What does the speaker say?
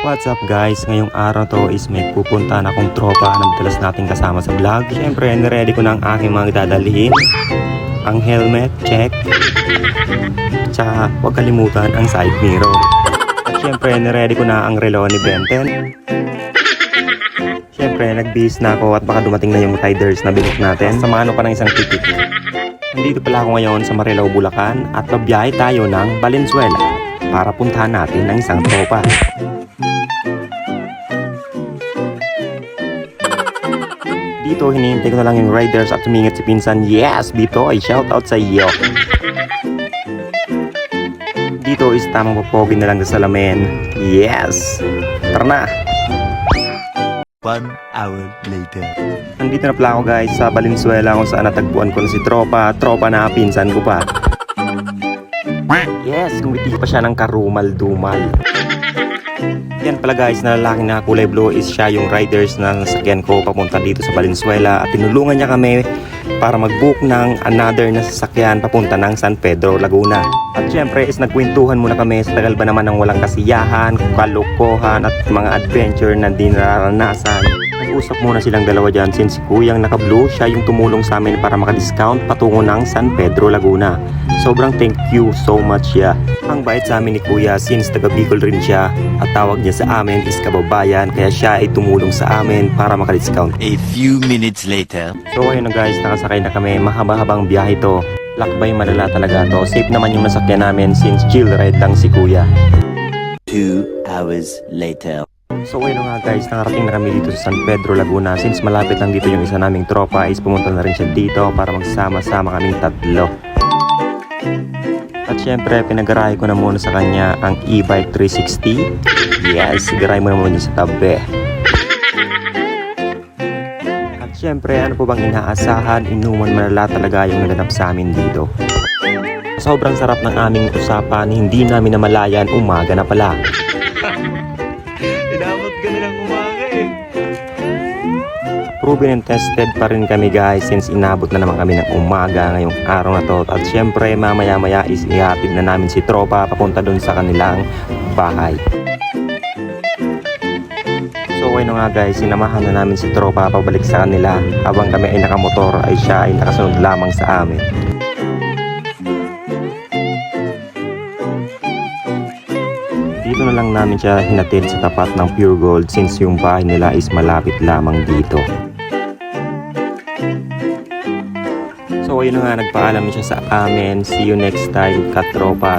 What's up guys? Ngayong araw to is may pupuntahan akong tropa na madalas nating kasama sa vlog. Siyempre, niready ko na ang aking mga dadalhin. Ang helmet, check. Tsaka huwag kalimutan ang side mirror. At siyempre, niready ko na ang relo ni Benten. Siyempre, nagbihis na ako at baka dumating na yung riders na binook natin. Samahan ko pa ng isang titik. Nandito pala ako ngayon sa Marilao, Bulacan at babiyahe tayo ng Valenzuela para puntahan natin ang isang tropa. Dito, hinihintay ko na lang yung riders at tumingit si pinsan. Yes, Bito, ay shoutout sa iyo. Dito is tamang popogi na lang sa salamin. Yes, tara na. 1 hour later. Nandito na pala ako guys sa Valenzuela kung saan natagpuan ko na si tropa na pinsan ko pa. Yes, gumiti pa siya ng karumal-dumal. Yan pala guys, na lalaki na kulay blue is siya yung riders na nasakyan ko papunta dito sa Valenzuela at tinulungan niya kami para mag-book ng another na sasakyan papunta ng San Pedro, Laguna. At syempre is nagkwentuhan muna kami sa tagal ba naman ng walang kasiyahan, kalokohan at mga adventure na di nararanasan. Nag-usap muna silang dalawa dyan since si Kuyang naka-blue, siya yung tumulong sa amin para maka-discount patungo ng San Pedro, Laguna. Sobrang thank you so much siya. Ang bait sa amin ni Kuya since taga Bicol rin siya at tawag niya sa amin is kababayan kaya siya ay tumulong sa amin para maka-discount. A few minutes later. So ayun na guys, nakasakay na kami. Mahaba-habang biyahe to. Lakbay malala talaga to. Safe naman yung nasakyan namin since chill ride lang si Kuya. 2 hours later. So ayun na nga guys, nakarating na kami dito sa San Pedro, Laguna. Since malapit lang dito yung isa naming tropa is pumunta na rin siya dito para magsama-sama kaming tatlo. At syempre, pinag-arahe ko na muna sa kanya ang e-bike 360. Yes, igaray mo na muna sa tabi. At syempre, ano po bang inaasahan, inuman malala talaga yung naganap sa amin dito. Sobrang sarap ng aming usapan, hindi namin namalayan, umaga na pala. Inabot ka nilang umaga eh. Proven and tested pa rin kami guys since inabot na naman kami ng umaga ngayong araw na to. At syempre mamaya-maya is ihatid na namin si tropa papunta dun sa kanilang bahay. So ayun nga guys, sinamahan na namin si tropa pabalik sa kanila. Habang kami ay nakamotor ay siya ay nakasunod lamang sa amin. Dito na lang namin siya hinatid sa tapat ng Pure Gold since yung bahay nila is malapit lamang dito. So ayun na nga, nagpaalam siya sa amin. See you next time, katropa.